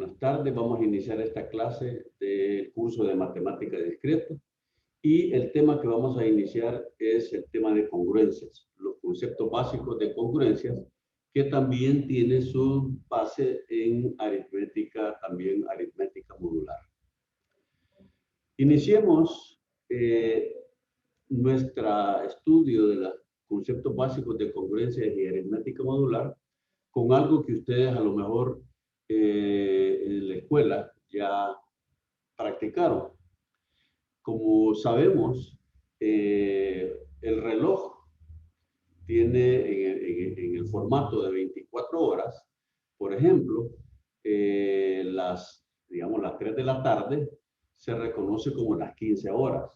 Buenas tardes, vamos a iniciar esta clase del curso de Matemática Discreta y el tema que vamos a iniciar es el tema de congruencias, los conceptos básicos de congruencias que también tiene su base en aritmética, también aritmética modular. Iniciemos nuestro estudio de los conceptos básicos de congruencias y aritmética modular con algo que ustedes a lo mejor en la escuela ya practicaron. Como sabemos, el reloj tiene en el formato de 24 horas, por ejemplo, digamos, las 3 de la tarde se reconoce como las 15 horas.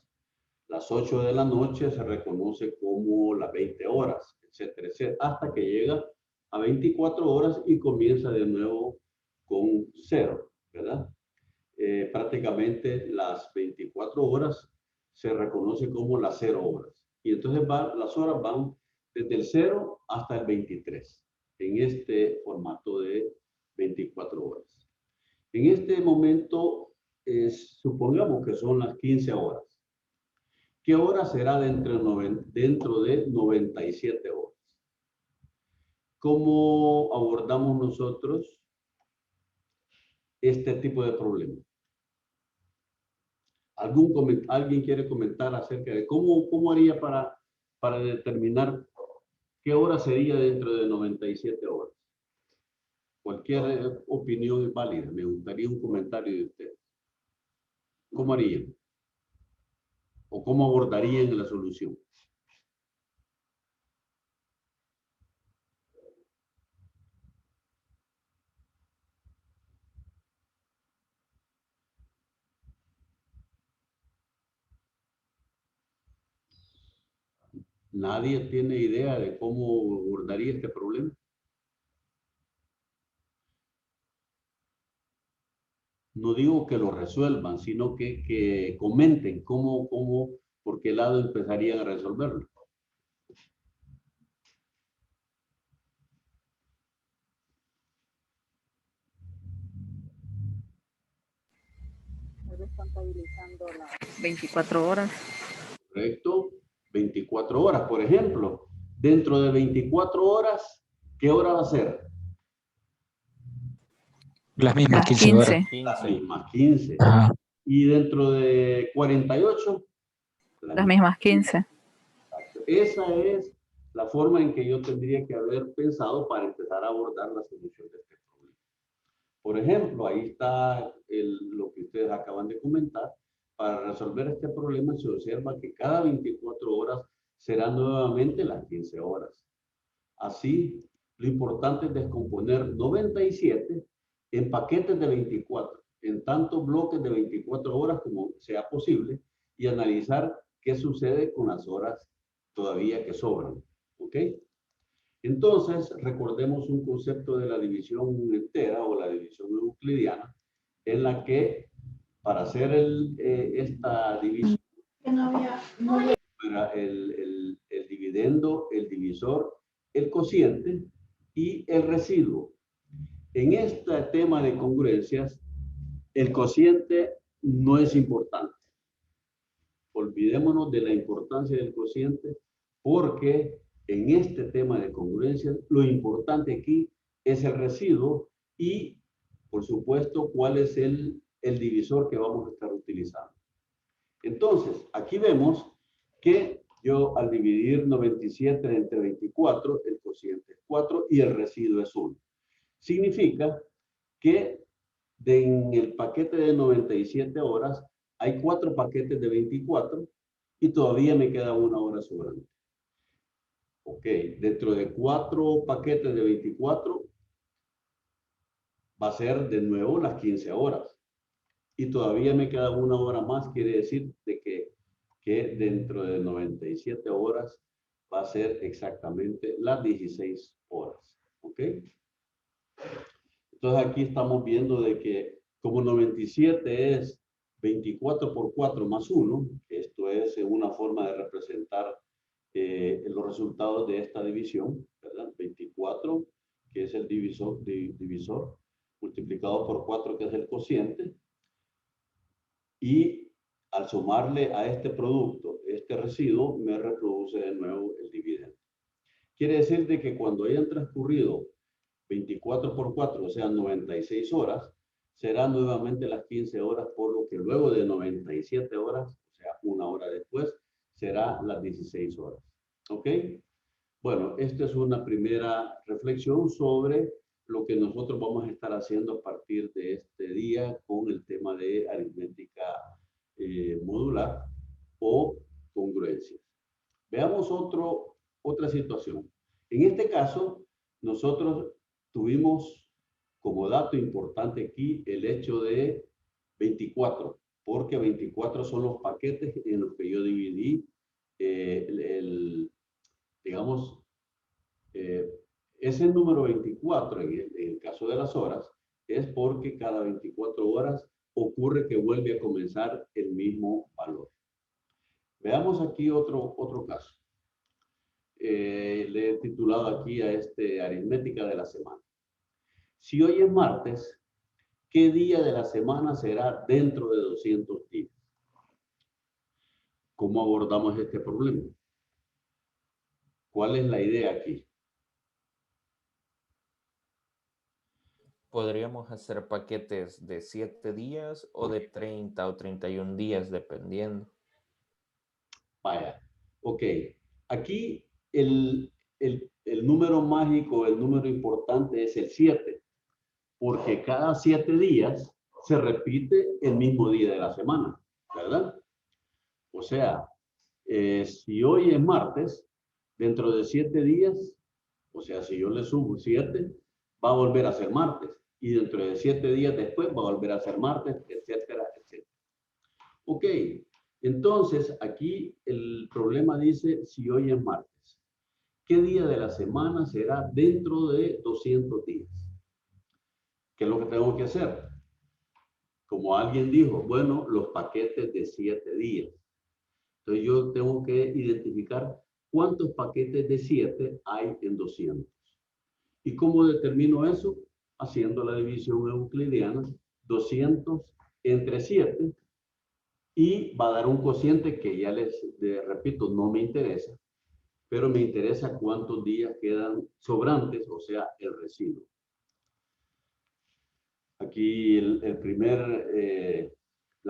Las 8 de la noche se reconoce como las 20 horas, etcétera, etcétera, hasta que llega a 24 horas y comienza de nuevo con 0, ¿verdad? Prácticamente las 24 horas se reconoce como las 0 horas. Y entonces las horas van desde el 0 hasta el 23, en este formato de 24 horas. En este momento, supongamos que son las 15 horas. ¿Qué hora será dentro de 97 horas? ¿Cómo abordamos nosotros este tipo de problema? ¿Alguien quiere comentar acerca de cómo haría para determinar qué hora sería dentro de 97 horas? Cualquier opinión es válida. Me gustaría un comentario de ustedes. ¿Cómo harían? ¿O cómo abordarían la solución? ¿Nadie tiene idea de cómo abordaría este problema? No digo que lo resuelvan, sino que comenten por qué lado empezarían a resolverlo. Contabilizando las 24 horas. Correcto. 24 horas, por ejemplo. Dentro de 24 horas, ¿qué hora va a ser? Las mismas 15 horas. Las mismas 15. Ajá. Y dentro de 48, Las mismas 15. Exacto. Esa es la forma en que yo tendría que haber pensado para empezar a abordar la solución de este problema. Por ejemplo, ahí está lo que ustedes acaban de comentar. Para resolver este problema se observa que cada 24 horas serán nuevamente las 15 horas. Así, lo importante es descomponer 97 en paquetes de 24, en tantos bloques de 24 horas como sea posible, y analizar qué sucede con las horas todavía que sobran. ¿Ok? Entonces, recordemos un concepto de la división entera o la división euclidiana, en la que para hacer esta división, para el dividendo, el divisor, el cociente y el residuo. En este tema de congruencias, el cociente no es importante. Olvidémonos de la importancia del cociente porque en este tema de congruencias, lo importante aquí es el residuo y, por supuesto, cuál es el divisor que vamos a estar utilizando. Entonces, aquí vemos que yo al dividir 97 entre 24, el cociente es 4 y el residuo es 1. Significa que en el paquete de 97 horas hay 4 paquetes de 24 y todavía me queda una hora sobrante. Ok, dentro de 4 paquetes de 24 va a ser de nuevo las 15 horas. Y todavía me queda una hora más, quiere decir de que dentro de 97 horas va a ser exactamente las 16 horas. ¿Ok? Entonces aquí estamos viendo de que como 97 es 24 por 4 más 1, esto es una forma de representar los resultados de esta división, ¿verdad? 24, que es el divisor, multiplicado por 4, que es el cociente, y al sumarle a este producto, este residuo, me reproduce de nuevo el dividendo. Quiere decir de que cuando hayan transcurrido 24 por 4, o sea, 96 horas, serán nuevamente las 15 horas, por lo que luego de 97 horas, o sea, una hora después, será las 16 horas. ¿Ok? Bueno, esta es una primera reflexión sobre lo que nosotros vamos a estar haciendo a partir de este día con el tema de aritmética modular o congruencias. Veamos otra situación. En este caso, nosotros tuvimos como dato importante aquí el hecho de 24, porque 24 son los paquetes en los que yo dividí digamos, ese número 24 en el caso de las horas es porque cada 24 horas ocurre que vuelve a comenzar el mismo valor. Veamos aquí otro caso. Le he titulado aquí a aritmética de la semana. Si hoy es martes, ¿qué día de la semana será dentro de 200 días? ¿Cómo abordamos este problema? ¿Cuál es la idea aquí? Podríamos hacer paquetes de 7 días o de 30 o 31 días, dependiendo. Vaya, ok. Aquí el número mágico, el número importante es el 7, porque cada 7 días se repite el mismo día de la semana, ¿verdad? O sea, si hoy es martes, dentro de 7 días, o sea, si yo le sumo 7, va a volver a ser martes. Y dentro de 7 días después va a volver a ser martes, etcétera, etcétera. Ok, entonces aquí el problema dice si hoy es martes. ¿Qué día de la semana será dentro de 200 días? ¿Qué es lo que tengo que hacer? Como alguien dijo, bueno, los paquetes de 7 días. Entonces yo tengo que identificar cuántos paquetes de 7 hay en 200. ¿Y cómo determino eso? Haciendo la división euclidiana, 200 entre 7, y va a dar un cociente que ya repito, no me interesa, pero me interesa cuántos días quedan sobrantes, o sea, el residuo. Aquí la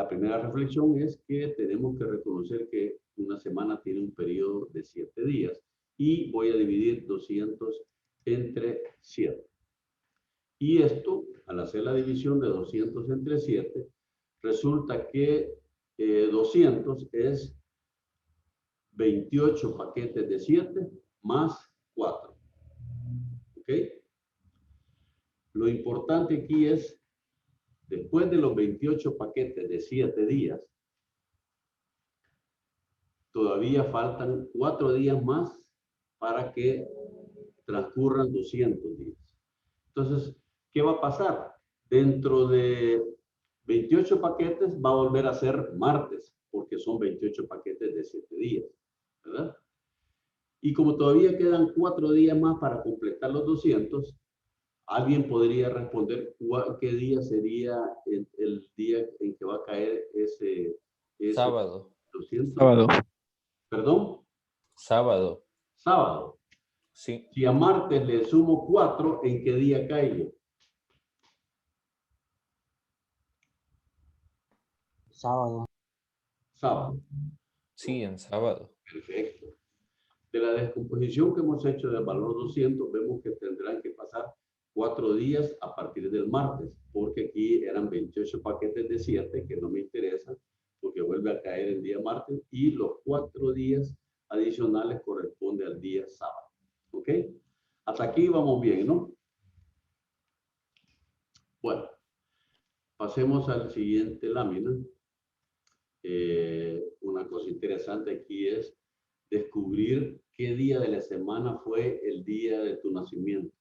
primera reflexión es que tenemos que reconocer que una semana tiene un periodo de 7 días y voy a dividir 200 entre 7. Y esto, al hacer la división de 200 entre 7, resulta que 200 es 28 paquetes de 7 más 4. ¿Ok? Lo importante aquí es, después de los 28 paquetes de 7 días, todavía faltan 4 días más para que transcurran 200 días. Entonces, ¿qué va a pasar? Dentro de 28 paquetes va a volver a ser martes, porque son 28 paquetes de 7 días, ¿verdad? Y como todavía quedan 4 días más para completar los 200, alguien podría responder qué día sería el día en que va a caer ese Sábado. 200. Sábado. ¿Perdón? Sábado. Sábado. Sí. Si a martes le sumo 4, ¿en qué día caigo? Sábado. Sábado. Sí, en sábado. Perfecto. De la descomposición que hemos hecho del valor 200, vemos que tendrán que pasar 4 días a partir del martes, porque aquí eran 28 paquetes de 7 que no me interesan, porque vuelve a caer el día martes, y los 4 días adicionales corresponde al día sábado. ¿Ok? Hasta aquí vamos bien, ¿no? Bueno, pasemos al siguiente lámina. Una cosa interesante aquí es descubrir qué día de la semana fue el día de tu nacimiento.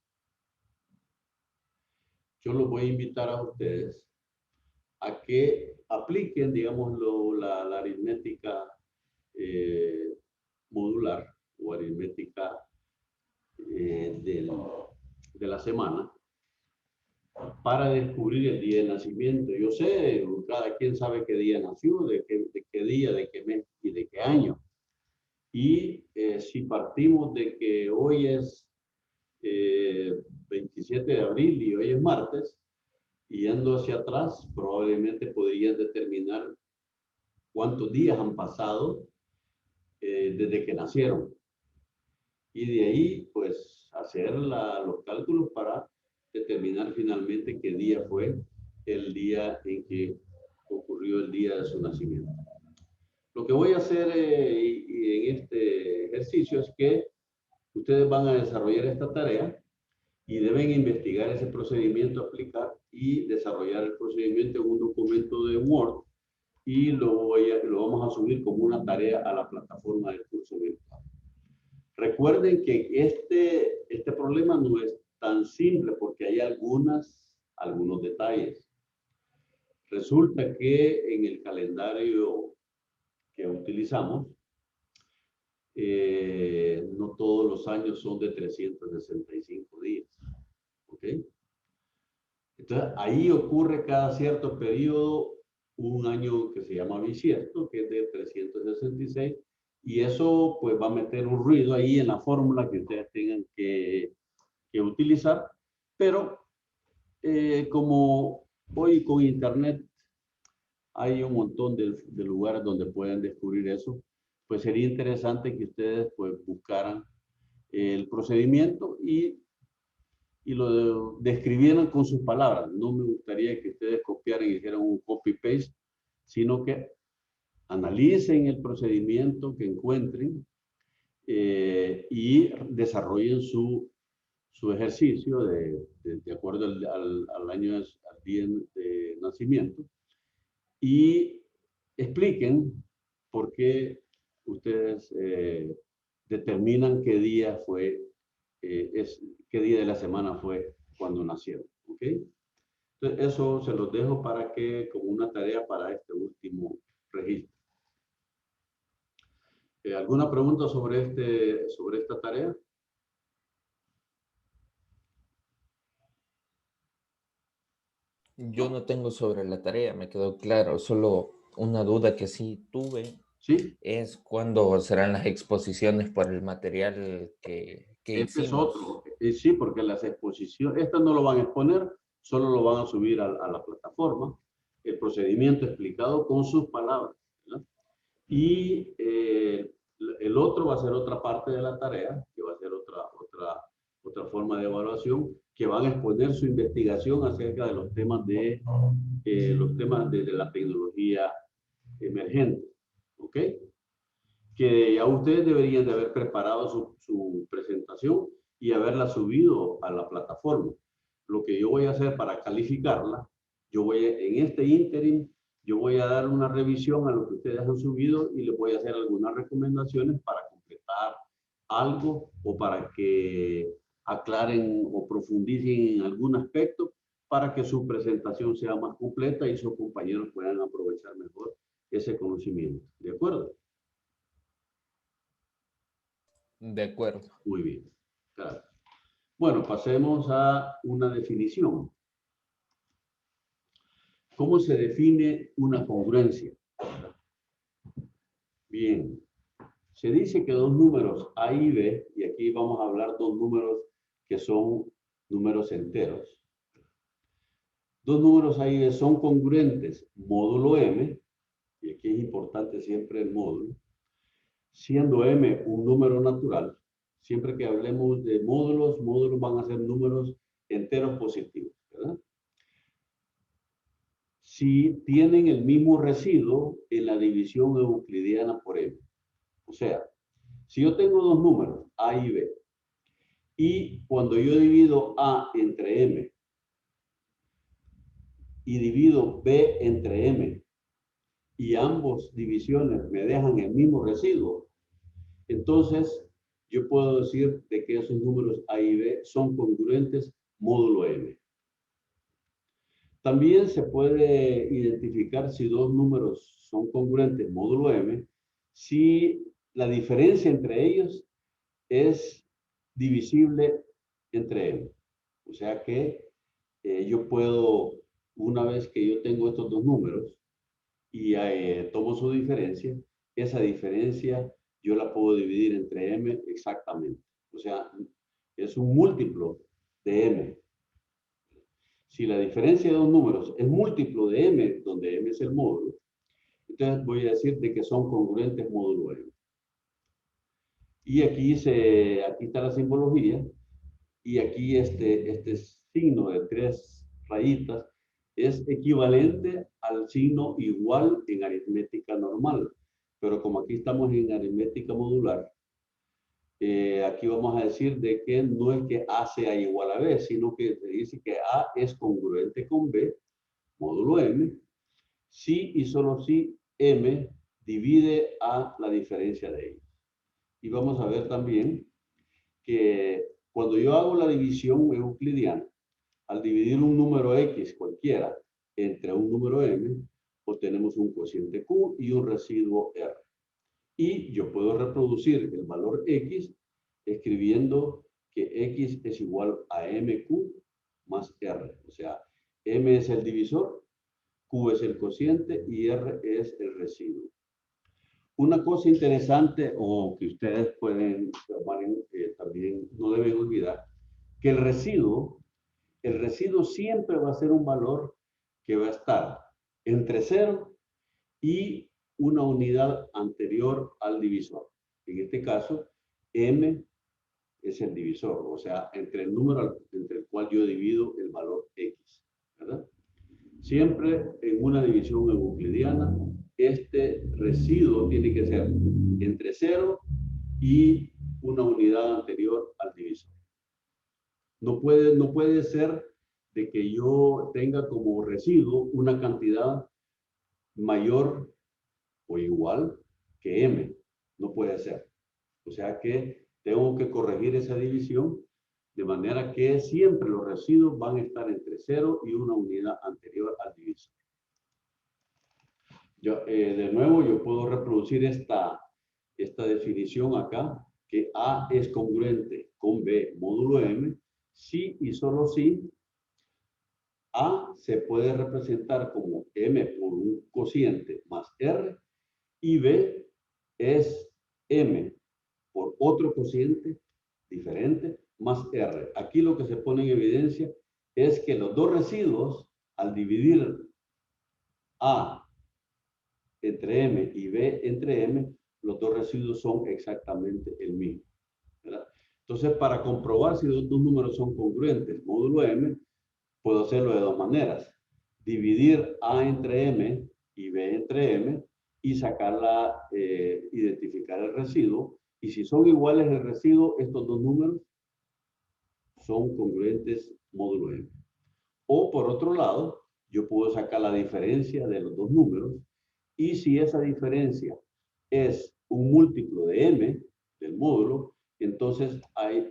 Yo los voy a invitar a ustedes a que apliquen, digamos, la aritmética modular o aritmética de la semana. para descubrir el día de nacimiento. Yo sé, cada quien sabe qué día nació, de qué día, de qué mes y de qué año. Y si partimos de que hoy es 27 de abril y hoy es martes, y yendo hacia atrás, probablemente podrías determinar cuántos días han pasado desde que nacieron. Y de ahí, pues, hacer los cálculos para determinar finalmente qué día fue el día en que ocurrió el día de su nacimiento. Lo que voy a hacer en este ejercicio es que ustedes van a desarrollar esta tarea y deben investigar ese procedimiento a aplicar y desarrollar el procedimiento en un documento de Word y lo vamos a subir como una tarea a la plataforma del curso virtual. Recuerden que este problema no es tan simple porque hay algunos detalles. Resulta que en el calendario que utilizamos, no todos los años son de 365 días. ¿Ok? Entonces, ahí ocurre cada cierto periodo un año que se llama bisiesto, que es de 366, y eso pues va a meter un ruido ahí en la fórmula que ustedes tengan que utilizar, pero como hoy con internet hay un montón de lugares donde pueden descubrir eso, pues sería interesante que ustedes pues buscaran el procedimiento y lo describieran con sus palabras. No me gustaría que ustedes copiaran y hicieran un copy-paste, sino que analicen el procedimiento que encuentren y desarrollen su ejercicio de acuerdo al año, al día de nacimiento y expliquen por qué ustedes determinan qué día fue, qué día de la semana fue cuando nacieron. ¿Ok? Entonces, eso se los dejo para que, como una tarea para este último registro. ¿Alguna pregunta sobre esta tarea? Yo no tengo sobre la tarea, me quedó claro. Solo una duda que sí tuve Sí. es cuándo serán las exposiciones por el material que Este es hicimos. otro. Sí, porque las exposiciones, estas no lo van a exponer, solo lo van a subir a la plataforma. El procedimiento explicado con sus palabras, ¿verdad? Y el otro va a ser otra parte de la tarea, que va a ser otra forma de evaluación, que van a exponer su investigación acerca de los temas de la tecnología emergente. ¿Ok? Que ya ustedes deberían de haber preparado su presentación y haberla subido a la plataforma. Lo que yo voy a hacer para calificarla, en este ínterin, yo voy a dar una revisión a lo que ustedes han subido y les voy a hacer algunas recomendaciones para completar algo o para que aclaren o profundicen en algún aspecto para que su presentación sea más completa y sus compañeros puedan aprovechar mejor ese conocimiento. ¿De acuerdo? De acuerdo. Muy bien. Claro. Bueno, pasemos a una definición. ¿Cómo se define una congruencia? Bien. Se dice que dos números A y B, y aquí vamos a hablar dos números que son números enteros. Dos números A y B son congruentes módulo M, y aquí es importante siempre el módulo, siendo M un número natural. Siempre que hablemos de módulos van a ser números enteros positivos, ¿verdad? Si tienen el mismo residuo en la división euclidiana por M. O sea, si yo tengo dos números, A y B, y cuando yo divido A entre M y divido B entre M, y ambos divisiones me dejan el mismo residuo, entonces yo puedo decir de que esos números A y B son congruentes módulo M. También se puede identificar si dos números son congruentes módulo M, si la diferencia entre ellos es divisible entre M. O sea que yo puedo, una vez que yo tengo estos dos números y tomo su diferencia, esa diferencia yo la puedo dividir entre m exactamente. O sea, es un múltiplo de m. Si la diferencia de dos números es múltiplo de m, donde m es el módulo, entonces voy a decir de que son congruentes módulo m. Y aquí está la simbología. Y aquí este signo de 3 rayitas es equivalente al signo igual en aritmética normal. Pero como aquí estamos en aritmética modular, aquí vamos a decir de que no es que A sea igual a B, sino que se dice que A es congruente con B, módulo M, si y solo si M divide a la diferencia de ellos. Y vamos a ver también que cuando yo hago la división euclidiana, al dividir un número X cualquiera entre un número M, obtenemos un cociente Q y un residuo R. Y yo puedo reproducir el valor X escribiendo que X es igual a MQ más R. O sea, M es el divisor, Q es el cociente y R es el residuo. Una cosa interesante o que ustedes pueden también no deben olvidar, que el residuo siempre va a ser un valor que va a estar entre 0 y una unidad anterior al divisor. En este caso, m es el divisor, o sea, entre el número entre el cual yo divido el valor x, ¿verdad? Siempre en una división euclidiana, este residuo tiene que ser entre 0 y una unidad anterior al divisor. No puede ser de que yo tenga como residuo una cantidad mayor o igual que m. No puede ser. O sea que tengo que corregir esa división de manera que siempre los residuos van a estar entre 0 y una unidad anterior al divisor. De nuevo, yo puedo reproducir esta definición acá, que A es congruente con B módulo M, si y solo si A se puede representar como M por un cociente más R y B es M por otro cociente diferente más R. Aquí lo que se pone en evidencia es que los dos residuos, al dividir A entre M y B entre M, los dos residuos son exactamente el mismo, ¿verdad? Entonces, para comprobar si los dos números son congruentes, módulo M, puedo hacerlo de dos maneras. Dividir A entre M y B entre M y identificar el residuo. Y si son iguales el residuo, estos dos números son congruentes módulo M. O por otro lado, yo puedo sacar la diferencia de los dos números y si esa diferencia es un múltiplo de M del módulo, entonces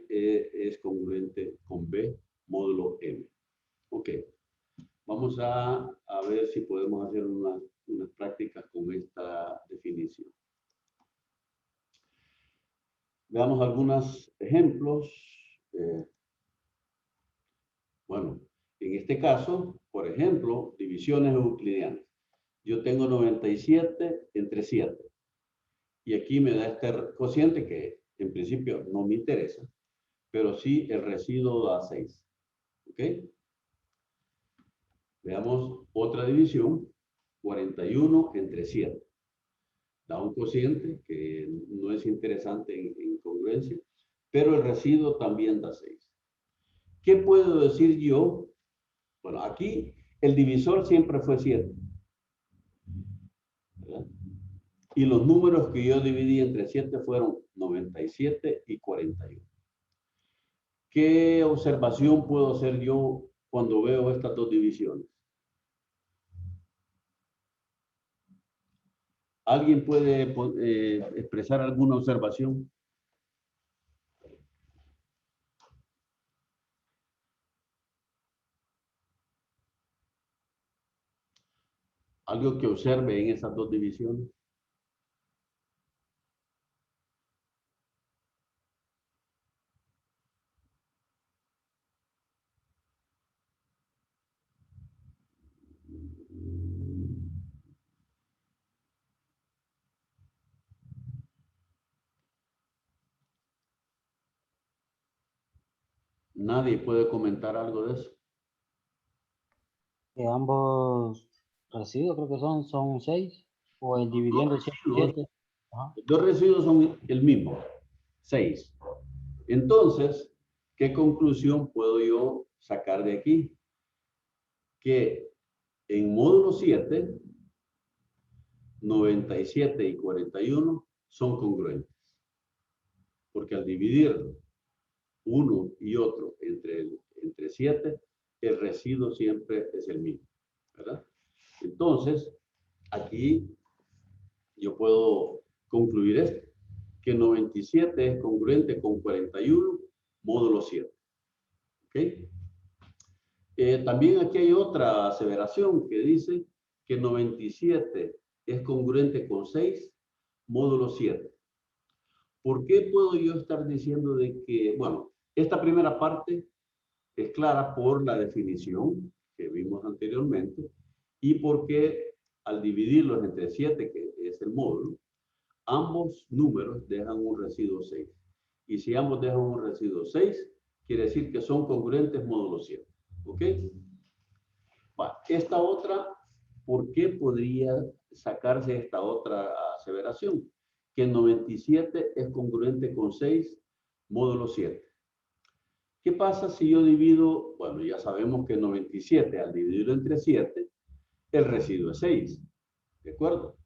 es congruente con B módulo M. Ok. Vamos a ver si podemos hacer unas prácticas con esta definición. Veamos algunos ejemplos. Bueno, en este caso, por ejemplo, divisiones euclidianas. Yo tengo 97 entre 7. Y aquí me da este cociente que en principio no me interesa, pero sí el residuo da 6. ¿Ok? Veamos otra división, 41 entre 7. Da un cociente que no es interesante en congruencia, pero el residuo también da 6. ¿Qué puedo decir yo? Bueno, aquí el divisor siempre fue 7, ¿verdad? Y los números que yo dividí entre 7 fueron 97 y 41. ¿Qué observación puedo hacer yo cuando veo estas dos divisiones? ¿Alguien puede expresar alguna observación? ¿Algo que observe en esas dos divisiones? ¿Nadie puede comentar algo de eso? Que ambos residuos creo que son 6, o el Los dividiendo dos 7 residuos, 7. Ajá. los dos residuos son el mismo, 6. Entonces, ¿qué conclusión puedo yo sacar de aquí? Que en módulo 7, 97 y 41 son congruentes. Porque al dividir uno y otro entre 7, el residuo siempre es el mismo, ¿verdad? Entonces, aquí yo puedo concluir esto, que 97 es congruente con 41, módulo 7. ¿Ok? También aquí hay otra aseveración que dice que 97 es congruente con 6, módulo 7. ¿Por qué puedo yo estar diciendo de que, bueno, esta primera parte es clara por la definición que vimos anteriormente y porque al dividirlos entre 7, que es el módulo, ambos números dejan un residuo 6. Y si ambos dejan un residuo 6, quiere decir que son congruentes módulo 7. ¿Ok? Bueno, esta otra, ¿por qué podría sacarse esta otra aseveración? Que el 97 es congruente con 6, módulo 7. ¿Qué pasa si yo divido? Bueno, ya sabemos que 97 al dividirlo entre 7, el residuo es 6. ¿De acuerdo?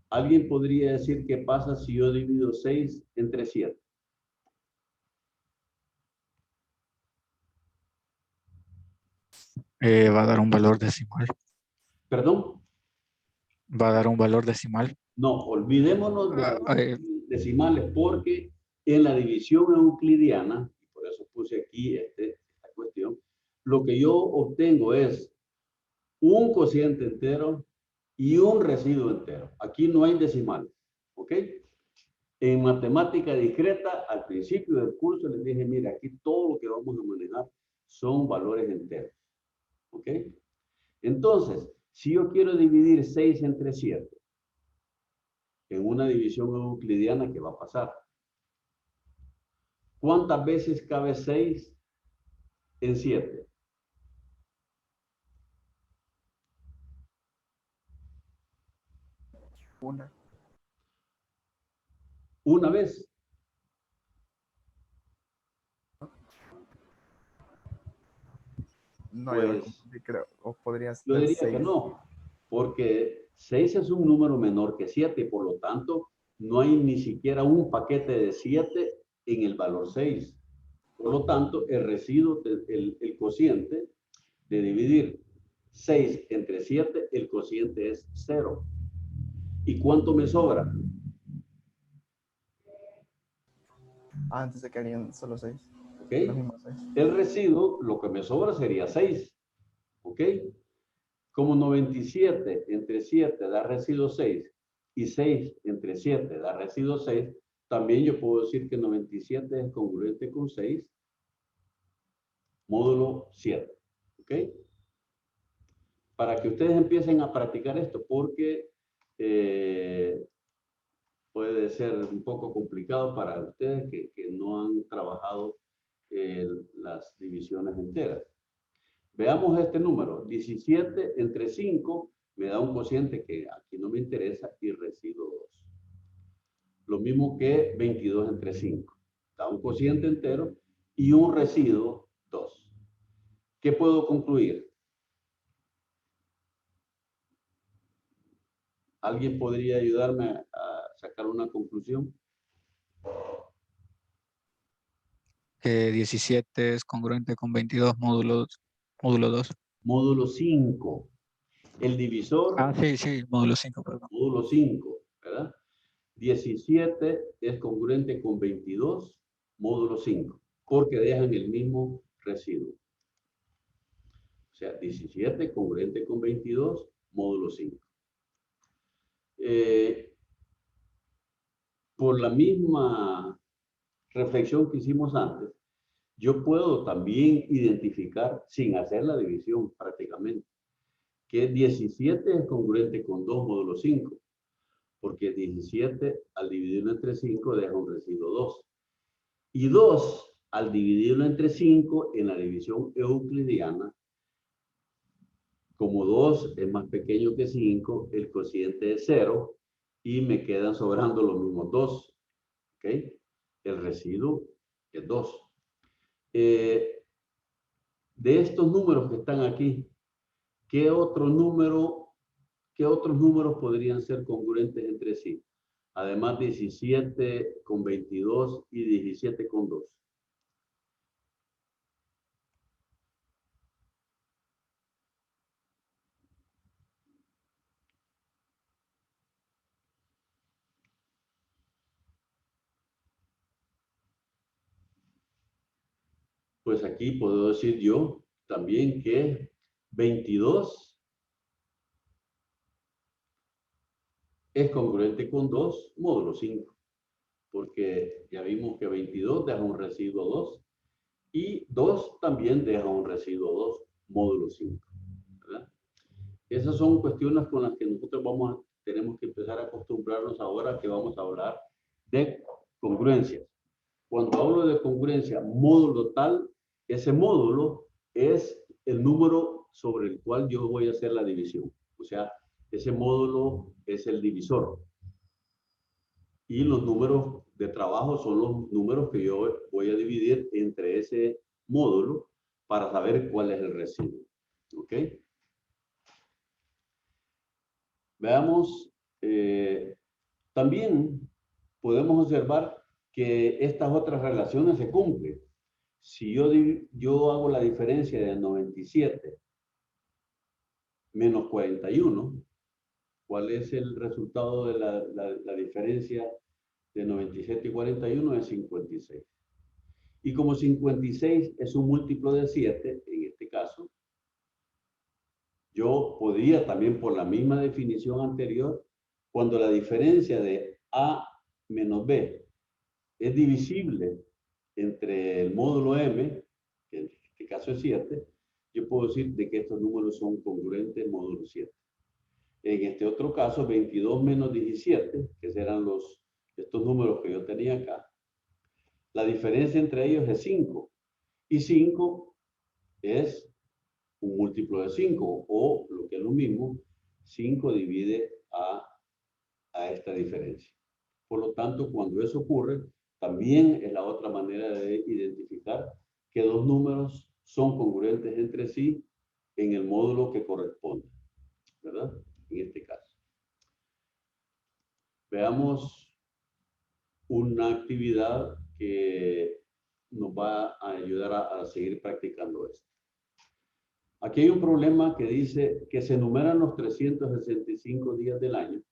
¿Alguien podría decir qué pasa si yo divido 6 entre 7? Va a dar un valor decimal. ¿Perdón? Va a dar un valor decimal. No, olvidémonos de Ah, los decimales porque en la división euclidiana, y por eso puse aquí esta cuestión, lo que yo obtengo es un cociente entero y un residuo entero. Aquí no hay decimales, ¿ok? En matemática discreta, al principio del curso les dije, mira, aquí todo lo que vamos a manejar son valores enteros, ¿ok? Entonces, si yo quiero dividir 6 entre 7, en una división euclidiana, ¿qué va a pasar? ¿Cuántas veces cabe 6 en 7? Una. Una vez. No, yo lo Pues confundí, creo. O podría yo ser diría que 6. no, porque 6 es un número menor que 7 y por lo tanto no hay ni siquiera un paquete de 7 en el valor 6. Por lo tanto, el residuo, el cociente de dividir 6 entre 7, el cociente es 0. ¿Y cuánto me sobra? Antes de que harían solo 6. ¿Ok? Los mismos 6. El residuo, lo que me sobra sería 6. ¿Ok? Como 97 entre 7 da residuo 6 y 6 entre 7 da residuo 6, también yo puedo decir que 97 es congruente con 6, módulo 7. ¿Ok? Para que ustedes empiecen a practicar esto, porque puede ser un poco complicado para ustedes que no han trabajado las divisiones enteras. Veamos este número, 17 entre 5 me da un cociente que aquí no me interesa y residuo 2. Lo mismo que 22 entre 5. Da un cociente entero y un residuo 2. ¿Qué puedo concluir? ¿Alguien podría ayudarme a sacar una conclusión? Que 17 es congruente con 22 módulo 2. Módulo 5. El divisor, Sí, módulo 5, perdón. módulo 5, ¿verdad? 17 es congruente con 22, módulo 5, porque dejan el mismo residuo. O sea, 17 congruente con 22, módulo 5. Por la misma reflexión que hicimos antes, yo puedo también identificar, sin hacer la división prácticamente, que 17 es congruente con 2 módulo 5, porque 17 al dividirlo entre 5 deja un residuo 2. Y 2, al dividirlo entre 5 en la división euclidiana, como 2 es más pequeño que 5, el cociente es 0 y me quedan sobrando los mismos 2. ¿Ok? El residuo es 2. De estos números que están aquí, ¿qué otros números podrían ser congruentes entre sí? Además, 17 con 22 y 17 con 2. Pues aquí puedo decir yo también que 22 es congruente con 2 módulo 5, porque ya vimos que 22 deja un residuo 2 y 2 también deja un residuo 2 módulo 5, ¿verdad? Esas son cuestiones con las que nosotros tenemos que empezar a acostumbrarnos ahora que vamos a hablar de congruencias. Cuando hablo de congruencia módulo tal, ese módulo es el número sobre el cual yo voy a hacer la división. O sea, ese módulo es el divisor. Y los números de trabajo son los números que yo voy a dividir entre ese módulo para saber cuál es el residuo. ¿Ok? Veamos, también podemos observar que estas otras relaciones se cumplen. Si yo hago la diferencia de 97 menos 41, ¿cuál es el resultado de la diferencia de 97 y 41? Es 56. Y como 56 es un múltiplo de 7, en este caso, yo podría también, por la misma definición anterior, cuando la diferencia de A menos B es divisible entre el módulo M, que en este caso es 7, yo puedo decir de que estos números son congruentes módulo 7. En este otro caso, 22 menos 17, que serán estos números que yo tenía acá, la diferencia entre ellos es 5. Y 5 es un múltiplo de 5, o lo que es lo mismo, 5 divide a esta diferencia. Por lo tanto, cuando eso ocurre, también es la otra manera de identificar que dos números son congruentes entre sí en el módulo que corresponde, ¿verdad? En este caso. Veamos una actividad que nos va a ayudar a seguir practicando esto. Aquí hay un problema que dice que se enumeran los 365 días del año,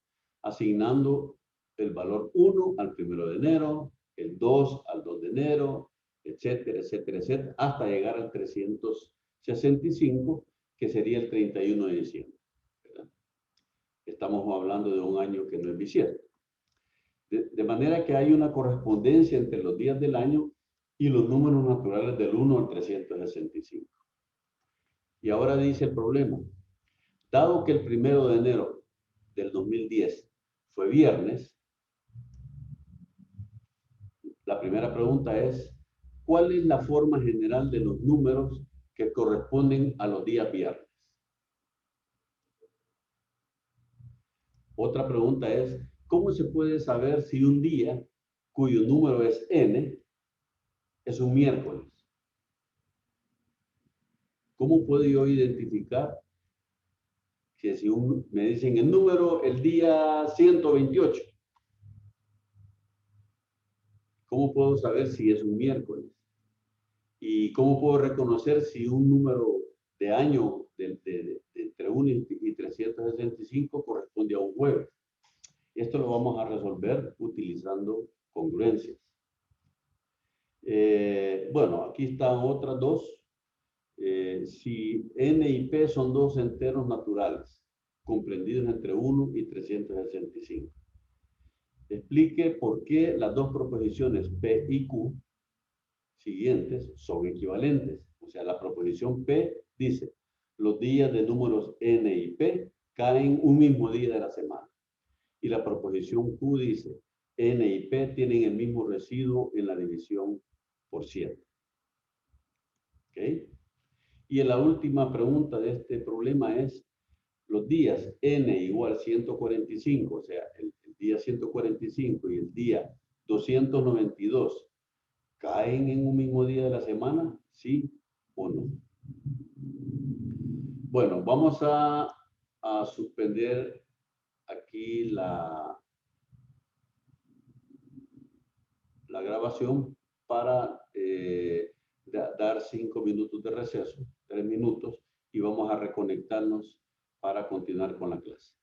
asignando el valor 1 al 1 de enero, el 2 al 2 de enero, etcétera, etcétera, etcétera, hasta llegar al 365, que sería el 31 de diciembre, ¿verdad? Estamos hablando de un año que no es bisiesto. De manera que hay una correspondencia entre los días del año y los números naturales del 1 al 365. Y ahora dice el problema. Dado que el 1 de enero del 2010 fue viernes, la primera pregunta es, ¿cuál es la forma general de los números que corresponden a los días viernes? Otra pregunta es, ¿cómo se puede saber si un día cuyo número es n es un miércoles? ¿Cómo puedo yo identificar que si me dicen el número, el día 128? ¿Cómo puedo saber si es un miércoles? ¿Y cómo puedo reconocer si un número de año de entre 1 y 365 corresponde a un jueves? Esto lo vamos a resolver utilizando congruencias. Bueno, aquí están otras dos. Si n y p son dos enteros naturales, comprendidos entre 1 y 365. Explique por qué las dos proposiciones P y Q siguientes son equivalentes. O sea, la proposición P dice, los días de números n y p caen un mismo día de la semana. Y la proposición Q dice, N y P tienen el mismo residuo en la división por 7. ¿Ok? Y en la última pregunta de este problema es, los días N igual 145, o sea, el día 145 y el día 292, ¿caen en un mismo día de la semana? ¿Sí o no? Bueno, vamos a suspender aquí la grabación para dar 5 minutos de receso, 3 minutos, y vamos a reconectarnos para continuar con la clase.